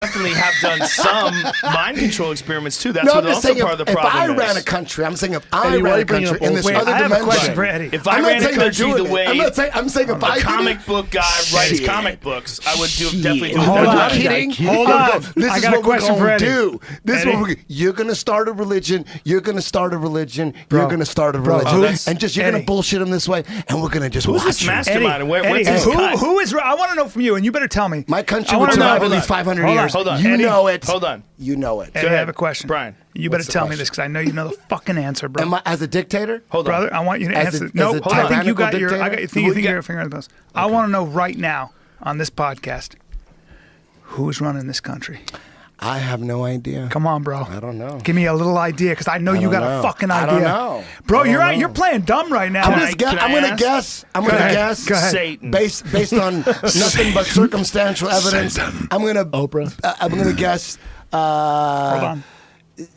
definitely have done some mind control experiments too. That's No, what I'm just also saying part of the if problem I is. ran a country, I'm saying if I Eddie, why ran you a bringing country up in this old- other Wait, I have a dimension. question for Eddie. If I'm I not ran a saying they're country doing the it. way I'm saying if I a did comic it, book guy writes Shit. comic books, I would Shit. definitely do Hold that. on. Are you kidding? Hold on. This I is got a what we're question for gonna Eddie. do. This is Eddie? what you're gonna start a religion. You're gonna start a religion. You're gonna start a religion, Oh, that's- and just you're gonna Eddie. bullshit them this way, and we're gonna just Who's watch this them. mastermind? And where, Eddie, what's his cut? who is? I want to know from you, and you better tell me. My country I will wanna know. survive at Hold least on. 500 Hold on. years. Hold on. You Eddie, know it. Hold on. You know it. Eddie, I ahead. have a question. Brian, you better what's the tell me question? this because I know you know the fucking answer, bro. Am I as a dictator? Hold on. Brother, I want you to As answer. a- No, as a I think you tyrannical got your. dictator? I got. You think you got your finger on the pulse. I want to know right now on this podcast who's running this country. I have no idea. Come on, bro. I don't know. Give me a little idea because I know you don't got know. a fucking I idea. don't know. Bro. I don't You're know. you're playing dumb right now. I'm Can gonna I guess. I'm Go gonna ahead. guess. Go ahead. Satan. Based on nothing but circumstantial evidence. I'm gonna Oprah. I'm gonna guess. Hold on. The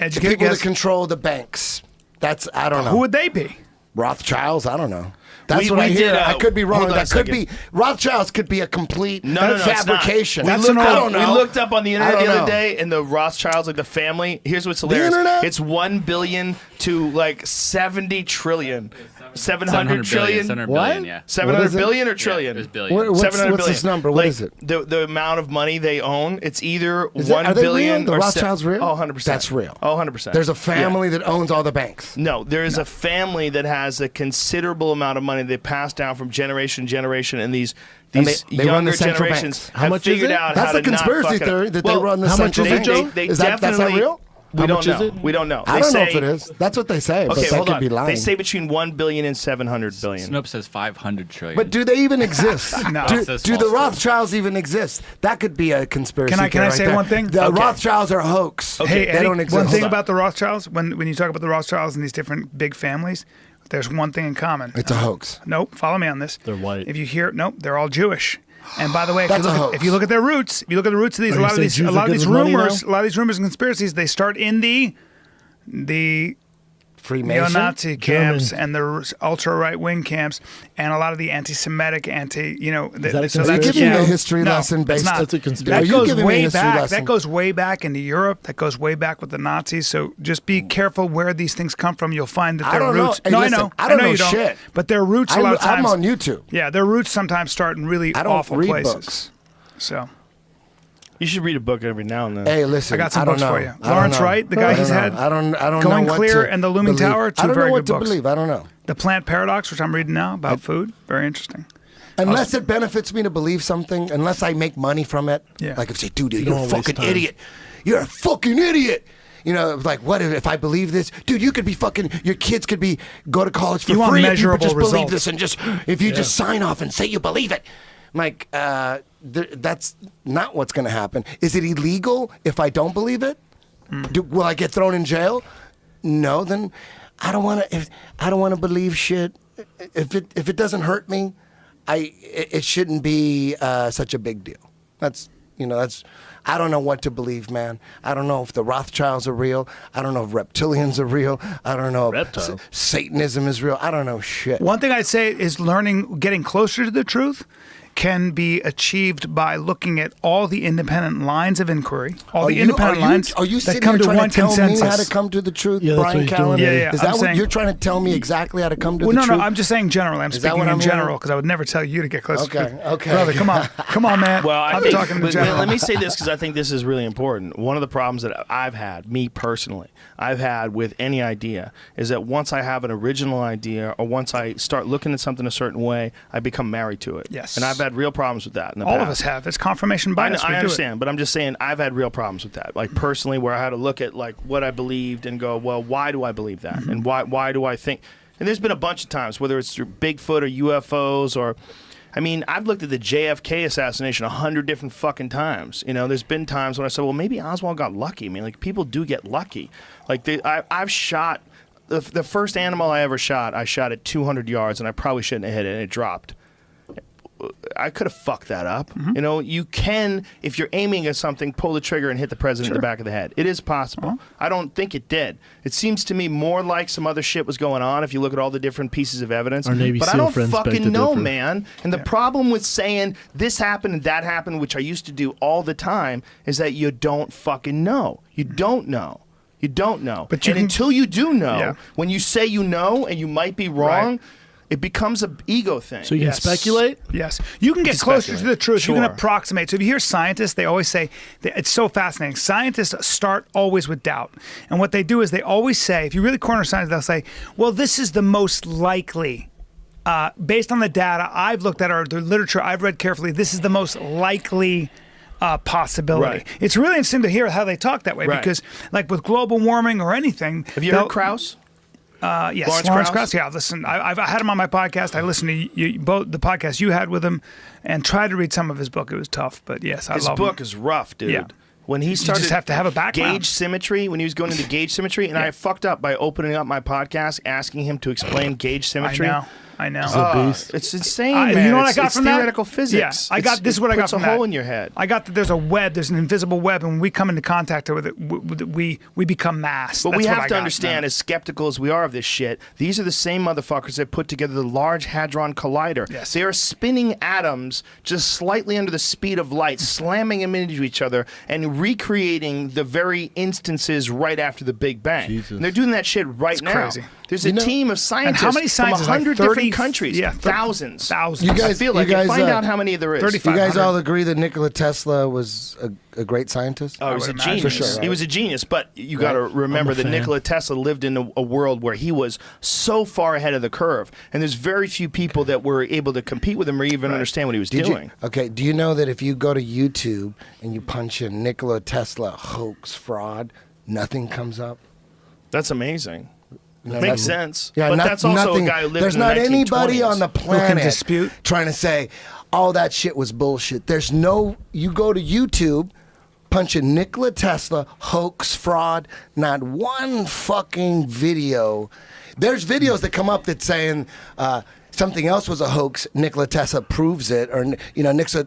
Educate people guess. that control the banks. That's I don't know. Who would they be? Rothschilds? I don't know. That's We- what I we hear. did, I could be wrong. hold on That a could second. be Rothschilds. Could be a complete No, it's not. fabrication. We That's looked an I up, don't know. we looked up on the internet I the don't other know. day, and the Rothschilds, like the family. Here's what's hilarious. internet? It's 1 billion to like 70 trillion. 700 trillion. 700 What? billion, yeah. 700 is it? billion or Yeah, trillion? it was billion. What- what's 700 billion. this number? What Like, is it? The amount of money they own, it's either Is it- 1 are they billion real? The or Rothschilds real? Oh, 100%. That's real. Oh, 100%. There's a family that owns all the banks. No, there is a family that has a considerable amount of money they pass down from generation to generation, and these And these they run the younger central generations banks. How have much is figured it? out That's how the to not conspiracy fuck it up. theory that they Well, run the how much central is it, bank. Joe? Is that that's not real? We How don't much know. is it? We don't know. I They don't know say, if it is. That's what they say. Okay, but that hold could on. be lying. They say between 1 billion and 700 billion. Snoop says 500 trillion. But do they even exist? No. Do, It says do the false. Rothschilds even exist? That could be a conspiracy. Can I theory say right there. one thing? The Okay. Rothschilds are a hoax. Hey, they Eddie, don't exist. one thing Hold on. about the Rothschilds, when you talk about the Rothschilds and these different big families, there's one thing in common. It's a hoax. Nope, follow me on this. They're white. If you hear, nope, they're all Jewish. And by the way, That's a hoax. if you look at their roots, if you look at the roots of these, Oh, a you lot of say these, Jews a are lot of good these with money rumors, now? a lot of these rumors and conspiracies, they start in the Freemason. neo-Nazi camps German. and the ultra right-wing camps, and a lot of the anti-Semitic, that a Are you conspiracy? giving me a history lesson it's based? not. That's a conspiracy. That Are you goes giving me a way history back. lesson? That goes way back into Europe. That goes way back with the Nazis. So just be careful where these things come from. You'll find that I their don't know. roots. Hey, no, listen, I know. I don't know know you don't. shit. But their roots a lot of times. I'm on YouTube. Yeah, their roots sometimes start in really I don't awful read places. books. So You should read a book every now and then. Hey, listen. I got some don't books know. for you. I don't Lawrence know. Wright, the guy I don't he's know. had I don't Going know what Clear to and The Looming believe. Tower, two I don't very know what good to books. believe. I don't know. The Plant Paradox, which I'm reading now about food, very interesting. Unless it benefits me to believe something, unless I make money from it. Yeah. Like if you say, dude, don't you're a wanna waste fucking time. idiot. You're a fucking idiot. You know, like what if I believe this? Dude, you could be fucking, your kids could be, go to college for You want free if you measurable just believe results. this and just, if you just sign off and say you believe it. I'm like, that's not what's going to happen. Is it illegal if I don't believe it? Will I get thrown in jail? No, then I don't want to. I don't want to believe shit. If it doesn't hurt me, it shouldn't be such a big deal. That's I don't know what to believe, man. I don't know if the Rothschilds are real. I don't know if reptilians are real. I don't know if Reptile. Satanism is real. I don't know shit. One thing I'd say is getting closer to the truth can be achieved by looking at all the independent lines of inquiry, all the independent lines Are you that sitting come here to trying one to tell consensus. me how to come to the truth, Yeah, that's what Brian he's Callen? doing. Yeah, Is I'm that what saying- you're trying to tell me exactly how to come to Well, the no, truth? I'm just saying generally. I'm Is that speaking what in I'm hearing? general because I would never tell you to get close to Okay, truth. okay. Brother, come on, man. Well, I'm think, talking in but general. let me say this because I think this is really important. One of the problems that I've had, me personally, I've had with any idea is that once I have an original idea or once I start looking at something a certain way, I become married to it. Yes. And I've had real problems with that in the All past. of us have. It's confirmation I, bias. We do it. understand, but I'm just saying I've had real problems with that. Like personally, where I had to look at like what I believed and go, well, why do I believe that, Mm-hmm. and why do I think? And there's been a bunch of times, whether it's through Bigfoot or UFOs or, I mean, I've looked at the JFK assassination 100 different fucking times. You know, there's been times when I said, well, maybe Oswald got lucky. I mean, like people do get lucky. Like I've shot the first animal I ever shot. I shot at 200 yards, and I probably shouldn't have hit it, and it dropped. I could have fucked that up. You know, you can, if you're aiming at something, pull the trigger and hit the president in the back of the head. It is possible. I don't think it did. It seems to me more like some other shit was going on if you look at all the different pieces of evidence. Our Navy but I SEAL don't friends beg fucking to know, differ. man. And the problem with saying this happened and that happened, which I used to do all the time, is that you don't fucking know. You don't know. You don't know. But you and can- until you do know, Yeah. when you say you know and you might be wrong, it becomes an ego thing. So you can speculate? Yes. You can get closer to the truth. You can Sure. approximate. So if you hear scientists, they always say, it's so fascinating. Scientists start always with doubt. And what they do is they always say, if you really corner science, they'll say, well, this is the most likely. Based on the data I've looked at or the literature I've read carefully, this is the most likely possibility. Right. It's really interesting to hear how they talk that way Right. because, like with global warming or anything, Have you heard Krauss? Yes, Lawrence Lawrence Krauss? Krauss. Yeah, listen, I've had him on my podcast. I listened to you, both the podcast you had with him, and tried to read some of his book. It was tough, but yes, I His love book him. is rough, dude. Yeah. When he started, just have to have a background. Gauge symmetry. When he was going into gauge symmetry, and I fucked up by opening up my podcast, asking him to explain gauge symmetry. I know. a beast. It's insane, man. You know what I It's- got it's from that? theoretical physics. Yeah, I got. This is what I got puts from a that. hole in your head. I got that there's a web. There's an invisible web, and when we come into contact with it, we become mass. But That's we what have I to got. understand, as skeptical as we are of this shit, these are the same motherfuckers that put together the Large Hadron Collider. Yes. They are spinning atoms just slightly under the speed of light, slamming them into each other, and recreating the very instances right after the Big Bang. Jesus. And they're doing that shit right now. crazy. There's a team of scientists how many scientists? from 100 Like 30, different countries. yeah, thousands. Thousands. You guys- I feel like you guys, find out how many there is. 35. You guys 500. all agree that Nikola Tesla was a great scientist? Oh, he was a would imagine. genius. For sure, right? He was a genius, but you got to remember I'm a that fan. Nikola Tesla lived in a world where he was so far ahead of the curve, and there's very few people that were able to compete with him or even understand what he was doing. Do you know that if you go to YouTube and you punch in Nikola Tesla hoax fraud, nothing comes up? That's amazing. No, Makes nothing. sense. Yeah, but not- that's also nothing. a guy who lived There's in the not anybody 1920s. on the planet dispute? trying to say, "Oh, that shit was bullshit." There's no. You go to YouTube, punch in Nikola Tesla hoax fraud. Not one fucking video. There's videos that come up that's saying. Something else was a hoax. Nikola Tesla proves it, or Nikola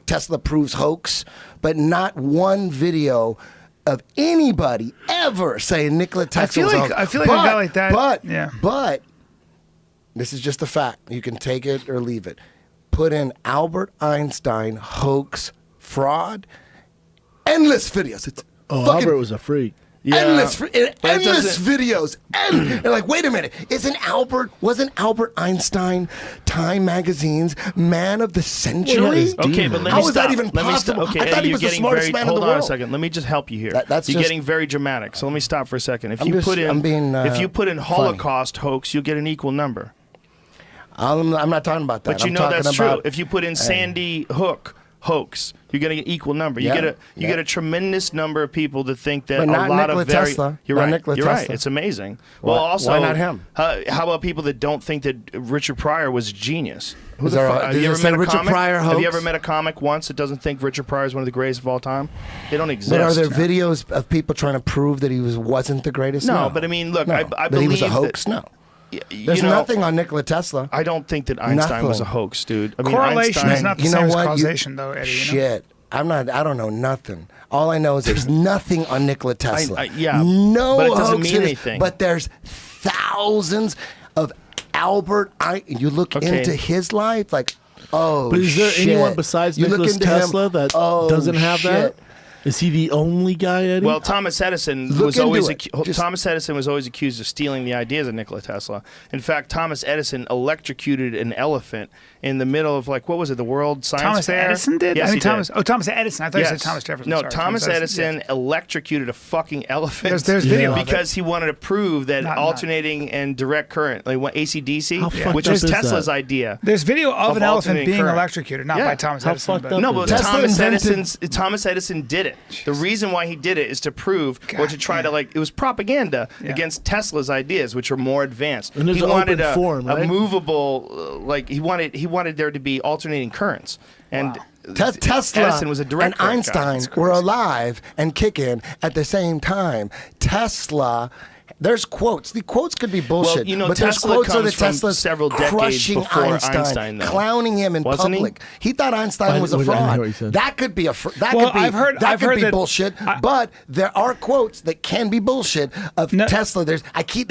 Tesla proves hoax, but not one video of anybody ever saying Nikola Tesla was a hoax. I feel like a guy like that. But this is just a fact. You can take it or leave it. Put in Albert Einstein hoax fraud. Endless videos. It's Oh, fucking Albert was a freak. endless, but it endless doesn't- videos. They're like, wait a minute, wasn't Albert Einstein Time Magazine's Man of the Century? Okay, but let me How is stop. that even Let me possible? Okay, I thought Eddie, he was you're the getting smartest very, man in hold the on world. a second. Let me just help you here. That's you're just- getting very dramatic. So let me stop for a second. If I'm you just- put in, I'm being, if you put in funny. Holocaust hoax, you'll get an equal number. I'm not talking about that. But you I'm know talking that's about, true. If you put in Sandy Hook hoax, you're getting an equal number. You Yeah, get a tremendous number of people that think that But a not lot Nikola of very. Tesla. You're Not right. Nikola You're right. Tesla. It's amazing. Why- Well, also, why not him? How about people that don't think that Richard Pryor was a genius? Who Is the there fuck? a- Have does you it ever say met a Richard comic? Pryor Have you hoax? ever met a comic once that doesn't think Richard Pryor is one of the greatest of all time? They don't exist. But are there videos of people trying to prove that he wasn't the greatest? No, but I mean, look, No. I that believe he was a hoax. that, No, you there's know, nothing on Nikola Tesla. I don't think that Einstein was a Nothing. hoax, dude. I mean, Correlation Einstein, is not the You know same as what? causation, though, Eddie. You know? Shit. I don't know nothing. All I know is there's nothing on Nikola Tesla. yeah, no but it doesn't hoax mean in it, anything. But there's thousands of you look Okay. into his life, like, oh, But is there shit. anyone besides You look Nikola into him, Tesla that oh, doesn't have shit. that? Is he the only guy, Eddie? Well, Thomas Edison Look was into always it. Just- Thomas Edison was always accused of stealing the ideas of Nikola Tesla. In fact, Thomas Edison electrocuted an elephant in the middle of what was it, the World Science Thomas Fair? Edison did? Yes, I he think Thomas. did. Oh, Thomas Edison. I thought you said Thomas Jefferson. No, Sorry, Thomas Edison yes. electrocuted a fucking elephant. There's video of it. because he wanted to prove that Not- alternating and direct current, like AC/DC, How fucked which up was is Tesla's that? idea. There's video of an elephant alternating being current. electrocuted, not Yeah. by Thomas How Edison. fucked but- up No, is but that? Tesla Thomas Edison did it. The reason why he did it is to prove or to try to it was propaganda against Tesla's ideas, which are more advanced. And there's he an wanted open form, a right? movable, he wanted there to be alternating currents, and Tesla Edison was a direct and current guy. Einstein were alive and kicking at the same time. Tesla There's quotes. The quotes could be bullshit. Well, but Tesla there's quotes of the comes from Teslas several decades crushing before Einstein, though. clowning him in Wasn't he? public. He thought Einstein was a I didn't hear fraud. what he said. That could be I've heard that- bullshit. But there are quotes that can be bullshit of Tesla. They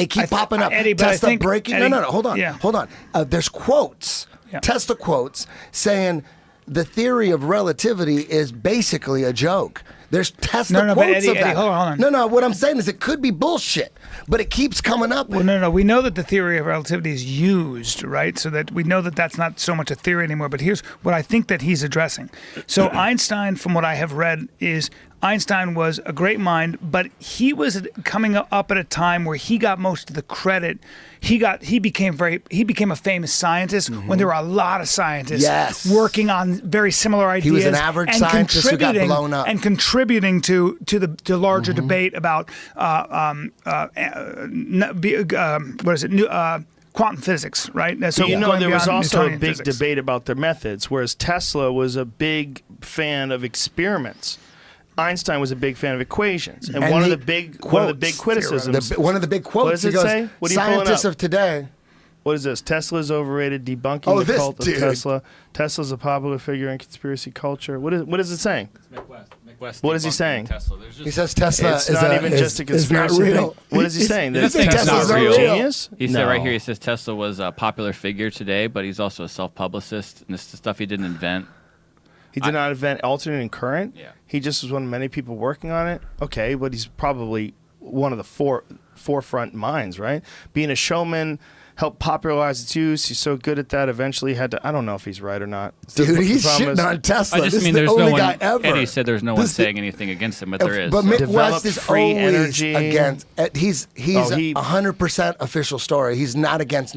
keep popping up. Eddie, but I Tesla think- breaking. Eddie, No. Hold on. yeah. Hold on. There's quotes. Yeah. Tesla quotes saying the theory of relativity is basically a joke. There's Tesla No, but quotes of Eddie, that. hold on. No. What I'm saying is it could be bullshit, but it keeps coming up. Well, no. We know that the theory of relativity is used, right? So that we know that that's not so much a theory anymore. But here's what I think that he's addressing. So Einstein, from what I have read, is Einstein was a great mind, but he was coming up at a time where he got most of the credit. He became a famous scientist when there were a lot of scientists working on very similar ideas. He was an average and scientist who got contributing- blown up. and contributing to the larger debate about what is it? Quantum physics, right? So There going was beyond also a Newtonian big physics. debate about their methods, whereas Tesla was a big fan of experiments. Einstein was a big fan of equations, and one of the big criticisms. One of the big quotes. What does it he goes, say? What are you pulling Scientists up? of today. What is this? Tesla's overrated, debunking Oh, the this cult dude. of Tesla. Tesla's a popular figure in conspiracy culture. What is it saying? West What is he debunking saying? Tesla. There's just, He says Tesla It's is not a- even is- just a is not conspiracy real. thing. What is he saying? He says That Tesla's Tesla's not a real. genius? he said No. right here, he says Tesla was a popular figure today, but he's also a self-publicist, and this is the stuff he didn't invent. He did not invent alternating current. Yeah. He just was one of many people working on it. Okay, but he's probably one of the forefront minds, right? Being a showman, helped popularize its use. He's so good at that. Eventually, had to. I don't know if he's right or not. Dude, he's The problem shitting is- on Tesla. I just this mean is there's the no only one. guy ever. Eddie said there's no one This- saying anything against him, but there is. But Mick Develop West is free always energy. against. He's he- 100% official story. He's not against.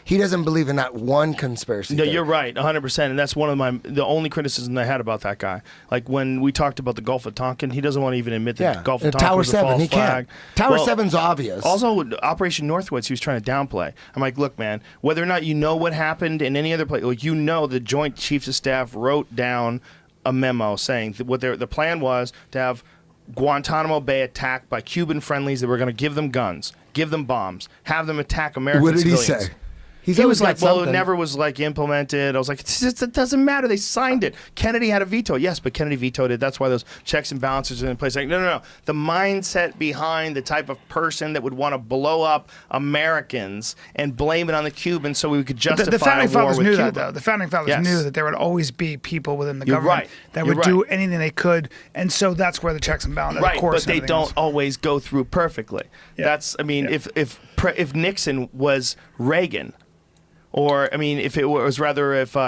He doesn't believe in not one conspiracy. No, theory. you're right, 100%, and that's one of the only criticism I had about that guy. Like when we talked about the Gulf of Tonkin, he doesn't want to even admit that Yeah, the Gulf of and Tonkin Tower was a 7, false he flag. can't. Tower Well, 7's obvious. Also, Operation Northwoods, he was trying to downplay. I'm like, look, man, whether or not you know what happened in any other place, like the Joint Chiefs of Staff wrote down a memo saying that what the plan was to have Guantanamo Bay attacked by Cuban friendlies that were going to give them guns, give them bombs, have them attack American What did he civilians. say? He's He always was like, got well, it something. never was like implemented. I was like, it doesn't matter. They signed it. Kennedy had a veto. Yes, but Kennedy vetoed it. That's why those checks and balances are in place. Like, no. The mindset behind the type of person that would want to blow up Americans and blame it on the Cubans so we could justify The founding a war fathers with knew Cuba. that, though. The founding fathers Yes. knew that there would always be people within the You're government right. that You're would do right. anything they could, and so that's where the checks and balances, Right, of course, but they and everything don't else. always go through perfectly. Yeah. That's, I mean, Yeah. if Nixon was Reagan, or I mean, if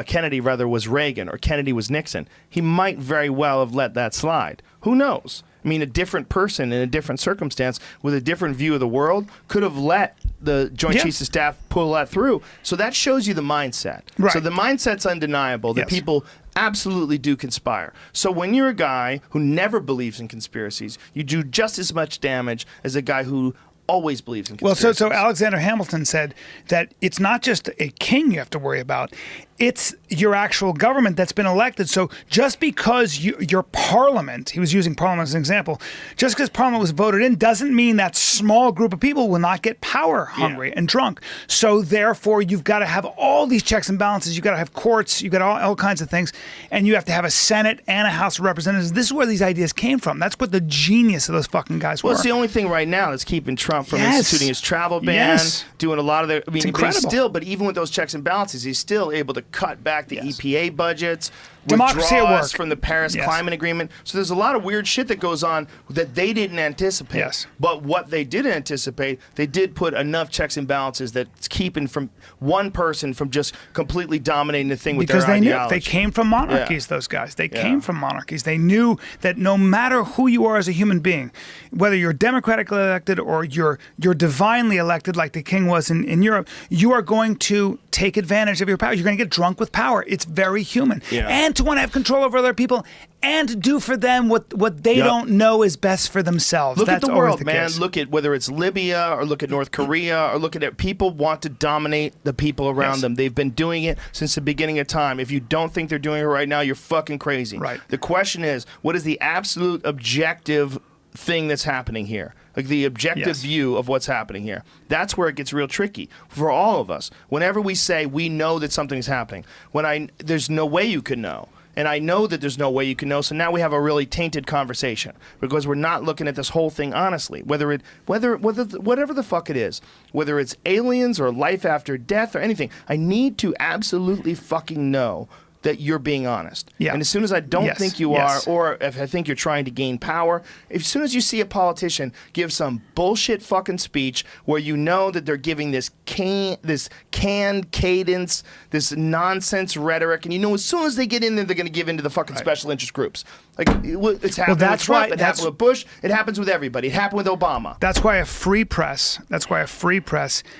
Kennedy was Reagan or Kennedy was Nixon, he might very well have let that slide. Who knows? I mean, a different person in a different circumstance with a different view of the world could have let the Joint Yeah. Chiefs of Staff pull that through. So that shows you the mindset. Right. So the mindset's undeniable that Yes. people absolutely do conspire. So when you're a guy who never believes in conspiracies, you do just as much damage as a guy who always believes in Well, conspiracies. so Alexander Hamilton said that it's not just a king you have to worry about; it's your actual government that's been elected. So just because your parliament, he was using parliament as an example, just because parliament was voted in doesn't mean that small group of people will not get power hungry and drunk. So therefore, you've got to have all these checks and balances. You've got to have courts. You've got all kinds of things, and you have to have a Senate and a House of Representatives. This is where these ideas came from. That's what the genius of those fucking guys were. Well, it's the only thing right now that's keeping Trump from Yes. instituting his travel ban, Yes. doing a lot of the. I mean, incredible. but even with those checks and balances, he's still able to cut back the EPA budgets, Democracy at withdraws work. from the Paris Yes. Climate Agreement. So there's a lot of weird shit that goes on that they didn't anticipate. Yes. But what they did anticipate, they did put enough checks and balances that's keeping from one person from just completely dominating the thing with because their they knew ideology. they came from monarchies. Yeah. Those guys, they Yeah. came from monarchies. They knew that no matter who you are as a human being, whether you're democratically elected or you're divinely elected, like the king was in Europe, you are going to take advantage of your power. You're going to get drunk with power. It's very human, Yeah. and to want to have control over other people and to do for them what they Yep. don't know is best for themselves. Look That's at the always world, the man. case. Look at whether it's Libya or look at North Korea or look at it. People want to dominate the people around Yes. them. They've been doing it since the beginning of time. If you don't think they're doing it right now, you're fucking crazy. Right. The question is, what is the absolute objective thing that's happening here. Like the objective Yes. view of what's happening here. That's where it gets real tricky for all of us. Whenever we say we know that something's happening, there's no way you can know. And I know that there's no way you can know, so now we have a really tainted conversation because we're not looking at this whole thing honestly. Whether whatever the fuck it is, whether it's aliens or life after death or anything, I need to absolutely fucking know that you're being honest. Yeah. And as soon as I don't Yes. think you Yes. are, or if I think you're trying to gain power, as soon as you see a politician give some bullshit fucking speech where you know that they're giving this canned cadence, this nonsense rhetoric, and you know as soon as they get in there, they're going to give in to the fucking special interest groups. Like it's happened that's with Trump, why- it happened with Bush, it happens with everybody. It happened with Obama. That's why a free press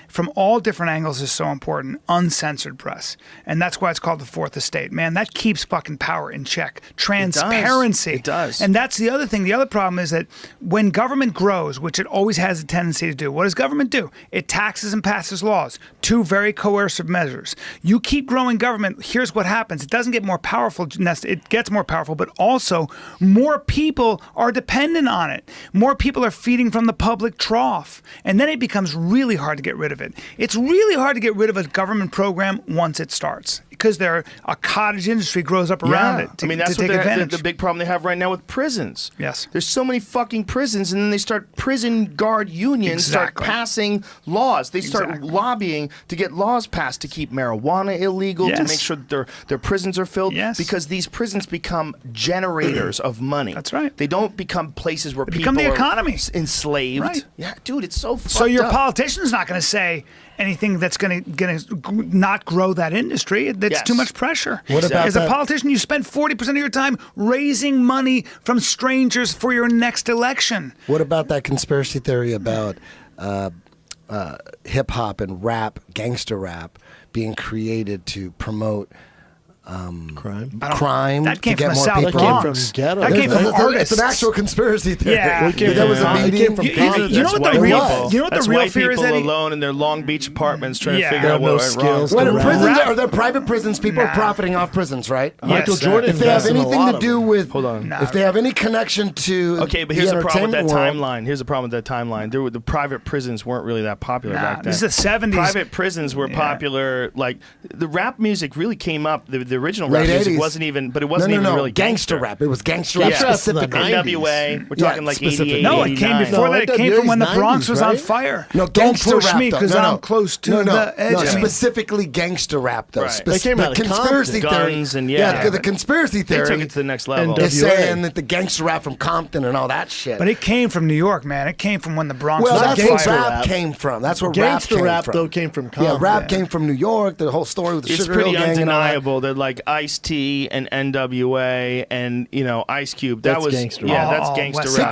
from all different angles is so important. Uncensored press. And that's why it's called the Fourth Estate. Man, that keeps fucking power in check. Transparency. It does. And that's the other thing. The other problem is that when government grows, which it always has a tendency to do, what does government do? It taxes and passes laws. Two very coercive measures. You keep growing government, here's what happens. It doesn't get more powerful. It gets more powerful, but also more people are dependent on it. More people are feeding from the public trough. And then it becomes really hard to get rid of it. It's really hard to get rid of a government program once it starts because a cottage industry grows up around it to, I mean, that's to take what advantage. the big problem they have right now with prisons. Yes. There's so many fucking prisons, and then they start prison guard unions start Exactly. passing laws. They start Exactly. lobbying to get laws passed to keep marijuana illegal, to Yes. make sure that their prisons are filled. Yes. Because these prisons become generators of money. That's right. They don't become places where people become the are economy. enslaved. Right. Yeah, dude, it's so fucked So your up. politician's not going to say anything that's going to not grow that industry. That's Yes. too much pressure. What about As a that- politician, you spend 40% of your time raising money from strangers for your next election. What about that conspiracy theory about hip hop and rap, gangster rap, being created to promote Crime. crime That came to get from the more South people? That came Bronx. from ghetto. That came That's- from It's artists. an actual conspiracy theory. Yeah. It came That was a from- it meeting. came from You know Compton. what the That's real what it was. you know what the That's real white fear is, people Eddie? alone in their Long Beach apartments trying Yeah. to They figure out have what no went skills wrong. to What rap. prisons Rap- are there private prisons? People are Nah. profiting off prisons, right? Michael Yes. Jordan If they have invested in a anything lot to of do them. with, Hold on. Nah. if they have any connection to, Okay, but here's the problem with that entertainment world, timeline. Here's the problem with that timeline. The private prisons weren't really that popular Nah, back then. this is the 70s. Private prisons were Yeah. popular. Like the rap music really came up. The original Late rap music 80s. wasn't even, but it wasn't no, even no, really gangster rap. It was gangster rap Yeah. specifically. That's the NWA. We're Yeah, talking like specifically. 88. No, it came 89. before No, that. It came from when the 90s, Bronx was on right? fire. No, Don't gangster push rap me though. because No, no. I'm close to no, no, the edge. No, I mean, specifically gangster rap though. Right. They came the out of conspiracy Compton. theory. Guns and yeah. the conspiracy They theory took it to the next level. And is NWA. saying that the gangster rap from Compton and all that shit. but it came from New York, man. It came from when the Bronx well, was on that's where gangster fire. rap came from. That's where Gangster rap rap, came though, from. came from Yeah, Compton. rap came from New York. The whole story with the It's Sugar pretty Hill Gang and all that. undeniable that like Ice-T and NWA and Ice Cube. That That's was gangster yeah, rap. that's Oh, gangster West rap.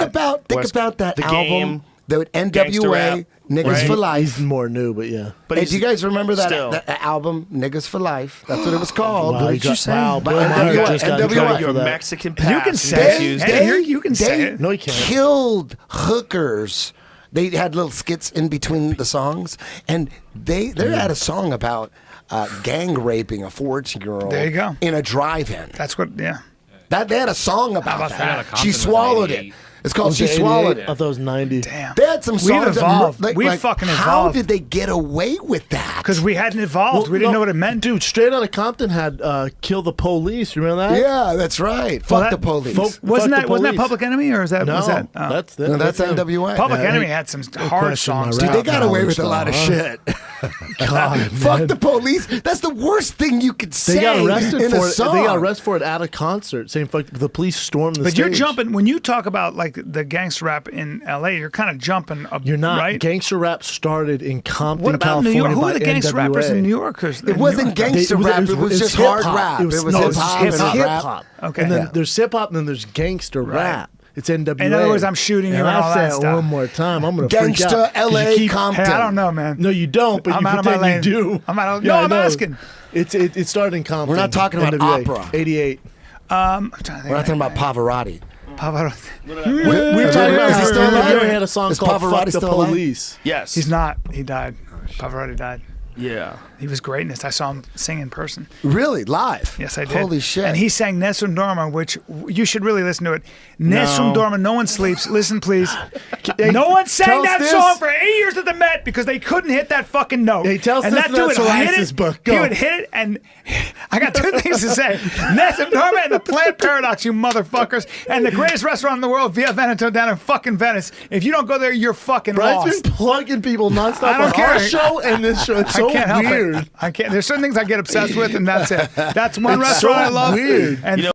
Think about that the album. Game. The Gangster rap, NWA, Niggas right? for Life. He's more new, but yeah. But Hey, do you guys remember that, still. that album, Niggas for Life? That's what it was called. Wow, did you say? Wow, But Bill NWA, Maher just got in NWA. trouble your for that. Mexican past. You can say issues. it. Hey, you can say it. No, you can't. Killed hookers. They had little skits in between the songs, and they had a song about gang raping a 14-year-old. There you go. In a drive-in. That's what, yeah. That they had a song about about that. that? Compton She was in swallowed it. 88. It's called Was She it 88? Swallowed I It. thought that was 90. Damn. They had some We've songs evolved. that We've fucking How evolved. did they get away with that? Because we hadn't evolved. we didn't know what it meant. Dude, Straight Outta Compton had Kill the Police. You remember that? Yeah, that's right. Well, Fuck that- the police. Fuck Wasn't the that police. Public Enemy or is that No, was that? oh. that's No, that's them. NWA. Public Yeah, Enemy they- had some they hard questioned my songs. rap Dude, they got away knowledge, with a lot of though, huh? shit. God, Fuck man. the police. That's the worst thing you could say They got arrested in for a it. song. They got arrested for it at a concert, saying fuck the police stormed the But stage. you're jumping when you talk about like the gangster rap in L.A. You're kind of jumping. Up, You're not. right. Gangster rap started in Compton, What about New California York? Who by are the gangster NWA. rappers in New York? It wasn't gangster rap. It was just hard rap. It was no, hip it's hop hip and rap. hop. Okay. And then Yeah. there's hip hop, and then there's gangster rap. It's NWA. In other words, I'm shooting you and and all I that say it stuff. one more time, I'm gonna freak Gangsta, out. 'Cause you LA, keep- Compton. Hey, I don't know, man. No, you don't. But I'm you out of my pretend you lane. do. I'm out of- Yeah, no, I I'm know. asking. It started in Compton. We're not talking about NWA, opera. 88. I'm trying to think. We're not talking about Pavarotti. Pavarotti. We're Is talking he about how still alive? NWA had a song Is called Pavarotti "Fuck the still alive? Police." Yes. He's not. He died. Pavarotti died. Yeah. He was great in this. I saw him sing in person. Really? Live? Yes, I did. Holy shit. And he sang Nessun Dorma, which you should really listen to it. Nessun Dorma, no one sleeps. Listen, please. No one sang tell us that this. song for 8 years at the Met because they couldn't hit that fucking note. Hey, tell us and this that from dude that would hit psoriasis it. book. He Go. would hit it, and I got two things to say. Nessun Dorma and the Plant Paradox, you motherfuckers, and the greatest restaurant in the world, Via Veneto down in fucking Venice. If you don't go there, you're fucking Brian's lost. been plugging people nonstop I don't on care. our show and this show. It's so I can't help weird. it. I can't. There's certain things I get obsessed with, and that's it. That's one It's restaurant so I love. weird. And